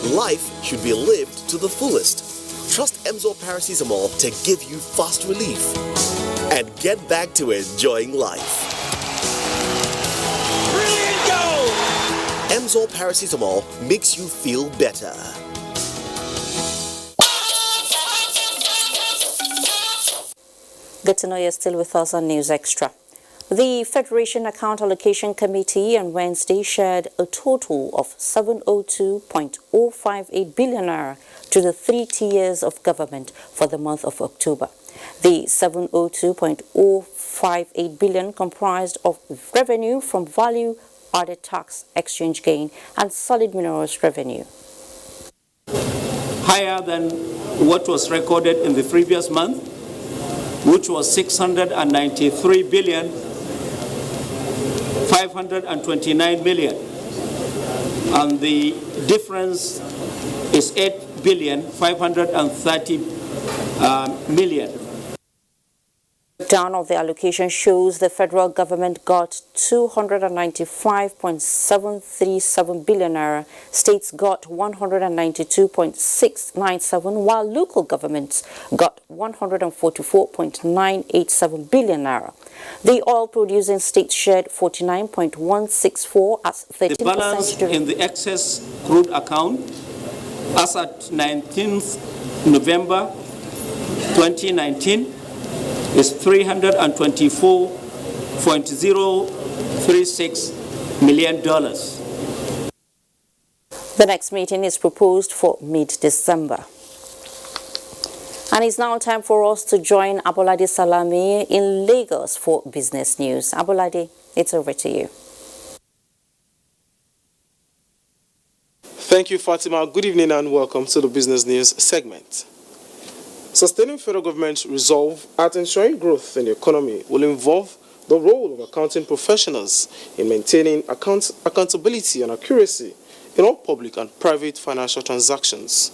life should be lived to the fullest. Trust Emzor paracetamol to give you fast relief and get back to enjoying life. Brilliant goal! Emzor paracetamol makes you feel better. Good to know you're still with us on News Extra. The Federation Account Allocation Committee on Wednesday shared a total of 702.058 billion naira to the 3 tiers of government for the month of October. The 702.058 billion comprised of revenue from value added tax, exchange gain, and solid minerals revenue. Higher than what was recorded in the previous month, which was 693 billion 529 million, and the difference is 8 billion 530 million. Down of the allocation shows the federal government got 295.737 billion naira, states got 192.697, while local governments got 144.987 billion naira. The oil producing states shared 49.164 as 13%. The balance in the excess crude account as at 19th November 2019 is $324.036 million. The next meeting is proposed for mid-December. And it's now time for us to join Abolade Salami in Lagos for business news. Abolade, it's over to you. Thank you, Fatima. Good evening and welcome to the business news segment. Sustaining federal government's resolve at ensuring growth in the economy will involve the role of accounting professionals in maintaining accountability and accuracy in all public and private financial transactions.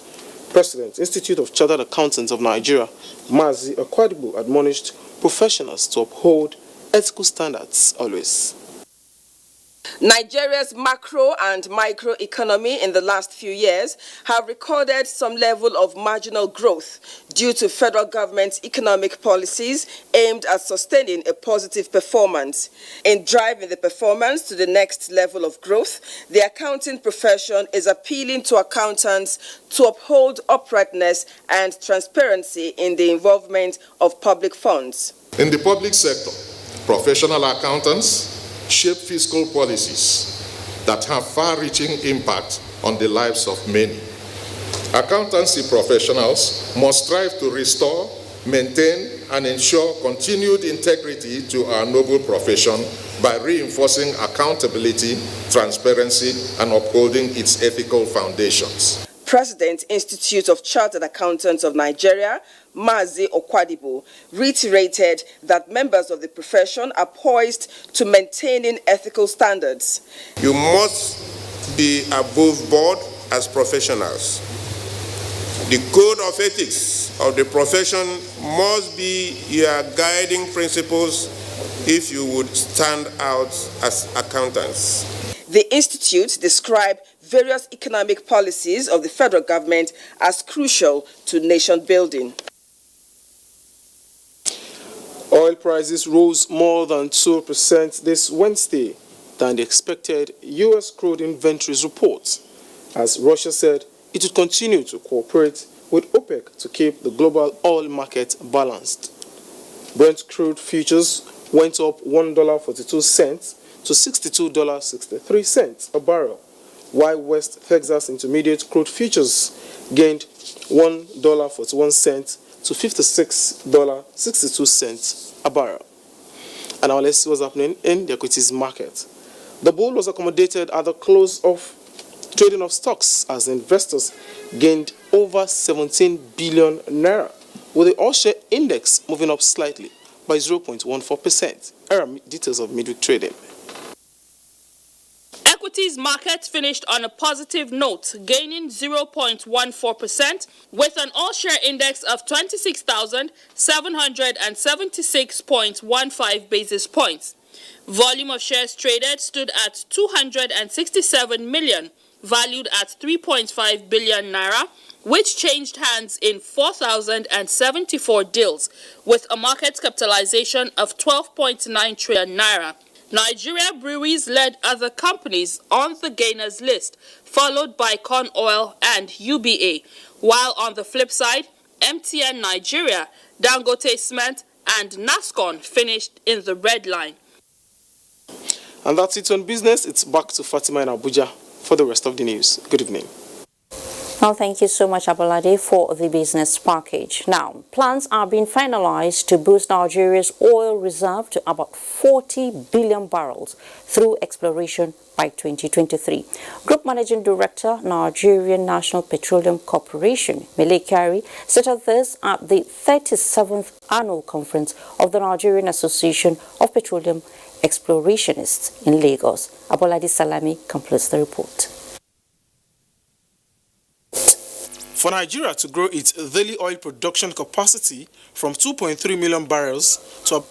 President, Institute of Chartered Accountants of Nigeria, Mazi Okwadibu, admonished professionals to uphold ethical standards always. Nigeria's macro and micro economy in the last few years have recorded some level of marginal growth due to federal government's economic policies aimed at sustaining a positive performance. In driving the performance to the next level of growth, the accounting profession is appealing to accountants to uphold uprightness and transparency in the involvement of public funds. In the public sector, professional accountants shape fiscal policies that have far-reaching impact on the lives of many. Accountancy professionals must strive to restore, maintain, and ensure continued integrity to our noble profession by reinforcing accountability, transparency, and upholding its ethical foundations. President, Institute of Chartered Accountants of Nigeria, Mazi Okwadibu, reiterated that members of the profession are poised to maintaining ethical standards. You must be above board as professionals. The code of ethics of the profession must be your guiding principles if you would stand out as accountants. The Institute described various economic policies of the federal government as crucial to nation building. Oil prices rose more than 2% this Wednesday than the expected U.S. crude inventories report, as Russia said it would continue to cooperate with OPEC to keep the global oil market balanced. Brent crude futures went up $1.42 to $62.63 a barrel, while West Texas Intermediate crude futures gained $1.41 to $56.62 a barrel. And now let's see what's happening in the equities market. The bull was accommodated at the close of trading of stocks as investors gained over 17 billion naira, with the all-share index moving up slightly by 0.14%. Details of midweek trading. Equities market finished on a positive note, gaining 0.14% with an all-share index of 26,776.15 basis points. Volume of shares traded stood at 267 million valued at 3.5 billion naira, which changed hands in 4,074 deals with a market capitalization of 12.9 trillion naira. Nigeria breweries led other companies on the gainers list, followed by Corn Oil and UBA, while on the flip side, MTN Nigeria, Dangote Cement, and NASCON finished in the red line. And that's it on business. It's back to Fatima in Abuja for the rest of the news. Good evening. Well, thank you so much, Abolade, for the business package. Now, plans are being finalized to boost Nigeria's oil reserve to about 40 billion barrels through exploration by 2023. Group Managing Director, Nigerian National Petroleum Corporation, Mele Kyari, said this at the 37th Annual Conference of the Nigerian Association of Petroleum Explorationists in Lagos. Abolade Salami completes the report. For Nigeria to grow its daily oil production capacity from 2.3 million barrels to...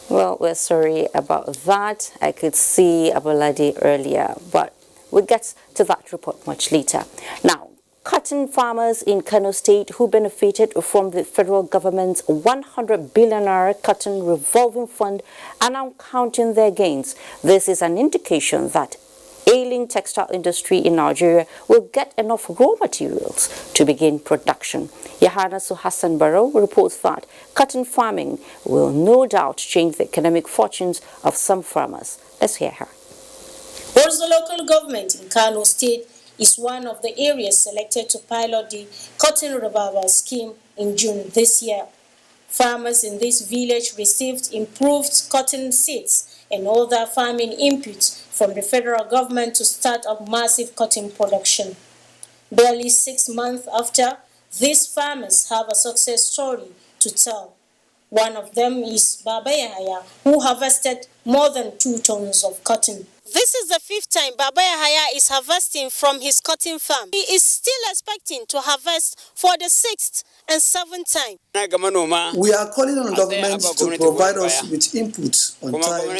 Well, we're sorry about that. I could see Abolade earlier, but we'll get to that report much later. Now, cotton farmers in Kano State who benefited from the federal government's 100 billion naira cotton revolving fund are now counting their gains. This is an indication that ailing textile industry in Nigeria will get enough raw materials to begin production. Yahana Hassan Barrow reports that cotton farming will no doubt change the economic fortunes of some farmers. Let's hear her. Bayelsa local government in Kano State is one of the areas selected to pilot the cotton revival scheme in June this year. Farmers in this village received improved cotton seeds and other farming inputs from the federal government to start up massive cotton production. Barely 6 months after, these farmers have a success story to tell. One of them is Baba Yahaya, who harvested more than 2 tons of cotton. This is the 5th time Baba Yahaya is harvesting from his cotton farm. He is still expecting to harvest for the 6th and 7th time. We are calling on government to provide us with inputs on time for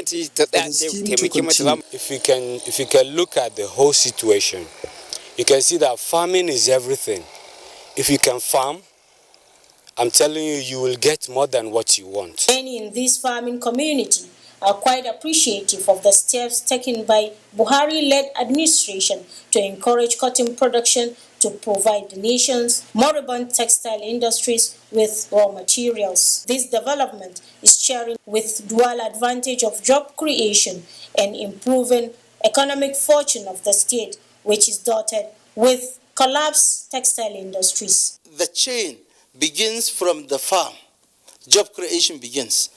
the scheme to continue. If you can look at the whole situation, you can see that farming is everything. If you can farm, I'm telling you, you will get more than what you want. Many in this farming community are quite appreciative of the steps taken by Buhari-led administration to encourage cotton production to provide the nation's moribund textile industries with raw materials. This development is sharing with dual advantage of job creation and improving economic fortune of the state, which is dotted with collapsed textile industries. The chain begins from the farm. Job creation begins.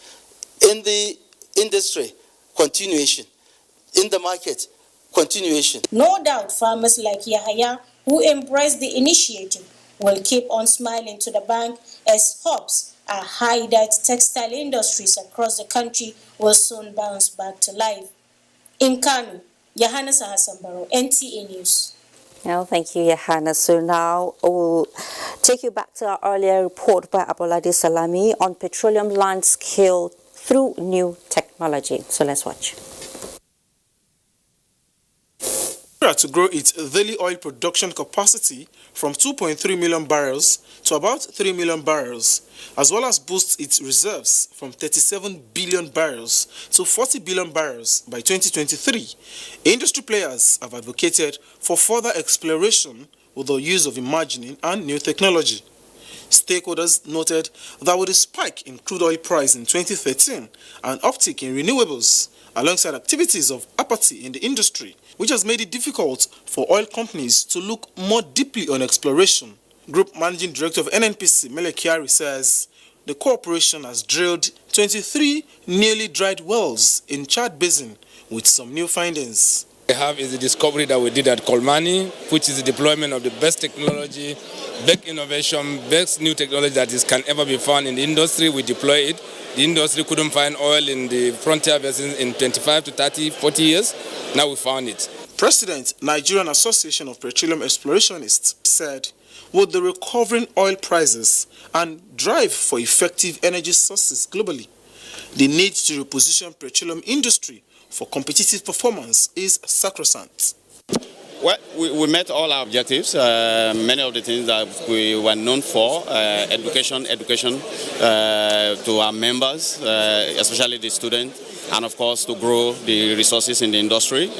In the industry, continuation. In the market, continuation. No doubt farmers like Yahaya, who embrace the initiative, will keep on smiling to the bank as hopes are high that textile industries across the country will soon bounce back to life. In Kano, Yahana Hassan, NTA News. Well, thank you, Yahana. So now we'll take you back to our earlier report by Abolade Salami on petroleum land scale through new technology. So let's watch. To grow its daily oil production capacity from 2.3 million barrels to about 3 million barrels, as well as boost its reserves from 37 billion barrels to 40 billion barrels by 2023. Industry players have advocated for further exploration with the use of imagining and new technology. Stakeholders noted that with a spike in crude oil price in 2013 and uptick in renewables, alongside activities of apathy in the industry, which has made it difficult for oil companies to look more deeply on exploration. Group Managing Director of NNPC, Mele Kyari, says the corporation has drilled 23 nearly dried wells in Chad Basin with some new findings. We have is the discovery that we did at Kolmani, which is the deployment of the best technology, best innovation, best new technology that can ever be found in the industry. We deploy it. The industry couldn't find oil in the frontier basins in 25 to 30, 40 years. Now we found it. President, Nigerian Association of Petroleum Explorationists, said with the recovering oil prices and drive for effective energy sources globally, the need to reposition petroleum industry for competitive performance is sacrosanct. Well, we met all our objectives. Many of the things that we were known for, education to our members, especially the students, and of course to grow the resources in the industry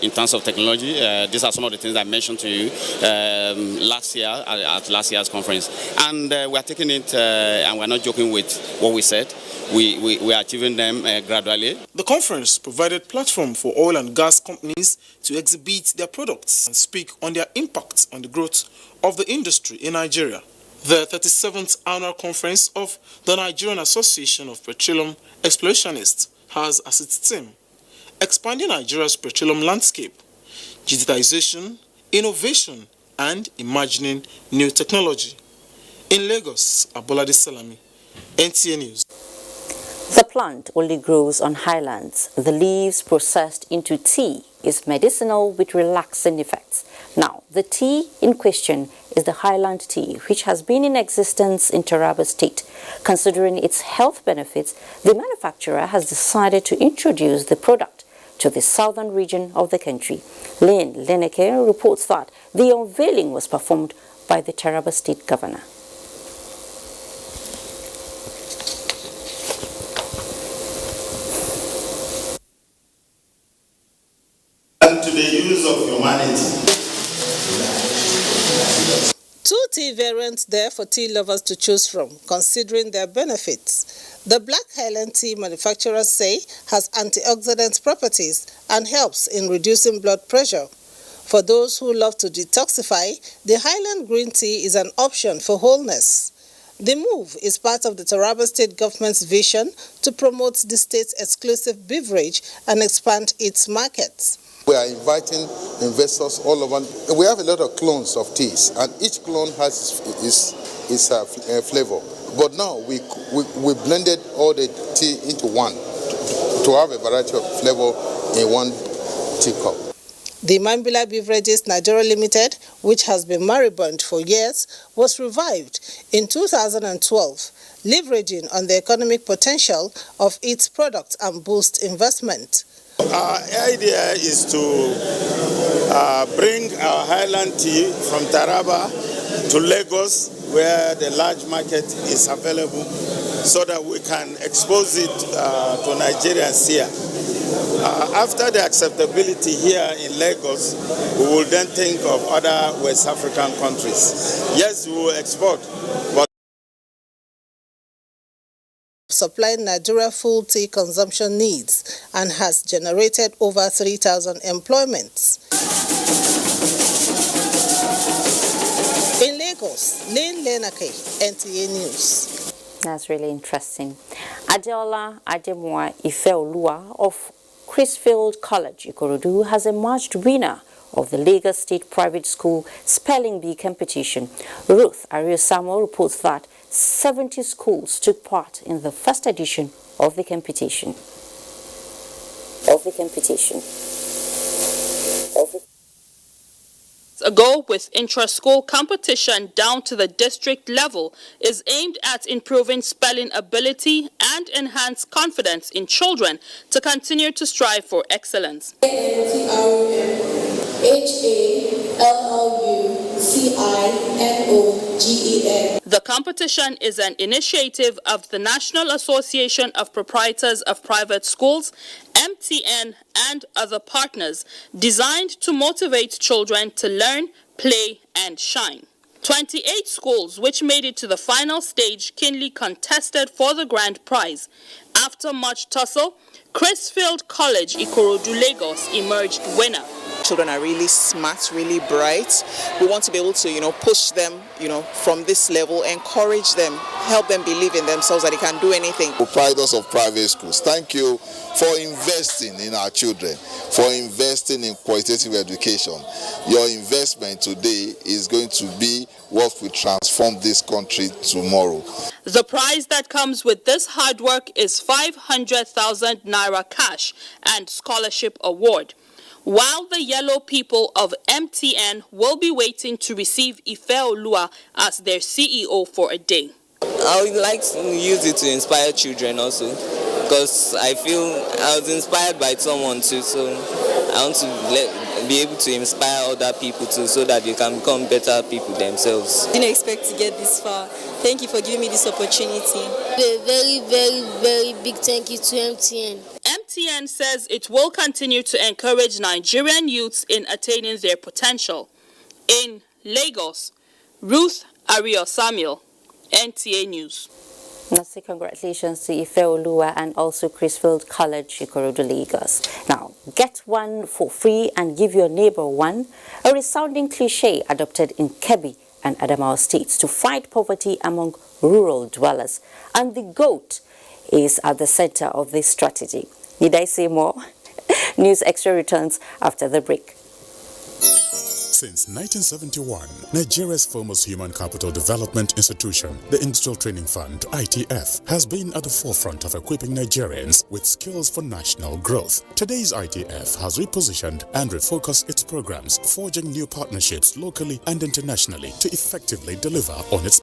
in terms of technology. These are some of the things I mentioned to you last year at last year's conference. And we are taking it, and we're not joking with what we said. We are achieving them gradually. The conference provided platform for oil and gas companies to exhibit their products and speak on their impact on the growth of the industry in Nigeria. The 37th annual conference of the Nigerian Association of Petroleum Explorationists has as its theme expanding Nigeria's petroleum landscape, digitization, innovation, and imagining new technology. In Lagos, Abolade Salami, NTA News. The plant only grows on highlands. The leaves processed into tea is medicinal with relaxing effects. Now, the tea in question is the Highland tea, which has been in existence in Taraba State. Considering its health benefits, the manufacturer has decided to introduce the product to the southern region of the country. Lynn Leneke reports that the unveiling was performed by the Taraba State Governor. And to the use of humanity. Two tea variants there for tea lovers to choose from, considering their benefits. The Black Highland tea manufacturers say has antioxidant properties and helps in reducing blood pressure. For those who love to detoxify, the Highland green tea is an option for wholeness. The move is part of the Taraba State government's vision to promote the state's exclusive beverage and expand its markets. We are inviting investors all over. We have a lot of clones of teas, and each clone has its flavor. But now we blended all the tea into one to have a variety of flavor in one teacup. The Mambila Beverages Nigeria Limited, which has been moribund for years, was revived in 2012, leveraging on the economic potential of its products and boost investment. Our idea is to bring our Highland tea from Taraba to Lagos, where the large market is available, so that we can expose it to Nigerians here. After the acceptability here in Lagos, we will then think of other West African countries. Yes, we will export, but supplying Nigeria full tea consumption needs and has generated over 3,000 employments. In Lagos, Lynn Lenake, NTA News. That's really interesting. Adeola Ademwa Ifeoluwa of Chrisfield College, Ikorodu, has emerged winner of the Lagos State Private School Spelling Bee competition. Ruth Ario Samuel reports that 70 schools took part in the first edition of the competition. A goal with intra-school competition down to the district level is aimed at improving spelling ability and enhance confidence in children to continue to strive for excellence. HALLUCINOGEN. The competition is an initiative of the National Association of Proprietors of Private Schools, MTN, and other partners, designed to motivate children to learn, play, and shine. 28 schools which made it to the final stage keenly contested for the grand prize. After much tussle, Chrisfield College, Ikorodu, Lagos emerged winner. Children are really smart, really bright. We want to be able to, push them, from this level, encourage them, help them believe in themselves that they can do anything. Proprietors of private schools, thank you for investing in our children, for investing in qualitative education. Your investment today is going to be what will transform this country tomorrow. The prize that comes with this hard work is 500,000 Naira cash and scholarship award. While the yellow people of MTN will be waiting to receive Ifeoluwa as their CEO for a day. I would like to use it to inspire children also, because I feel I was inspired by someone too, so I want to be able to inspire other people too, so that they can become better people themselves. Didn't expect to get this far. Thank you for giving me this opportunity. A very, very, very big thank you to MTN. MTN says it will continue to encourage Nigerian youths in attaining their potential. In Lagos, Ruth Ario Samuel, NTA News. Nasi, congratulations to Ifeoluwa and also Chrisfield College, Ikorodu, Lagos. Now, get one for free and give your neighbor one, a resounding cliche adopted in Kebbi and Adamawa states to fight poverty among rural dwellers. And the goat is at the center of this strategy. Need I say more? News Extra returns after the break. Since 1971, Nigeria's foremost human capital development institution, the Industrial Training Fund, ITF, has been at the forefront of equipping Nigerians with skills for national growth. Today's ITF has repositioned and refocused its programs, forging new partnerships locally and internationally to effectively deliver on its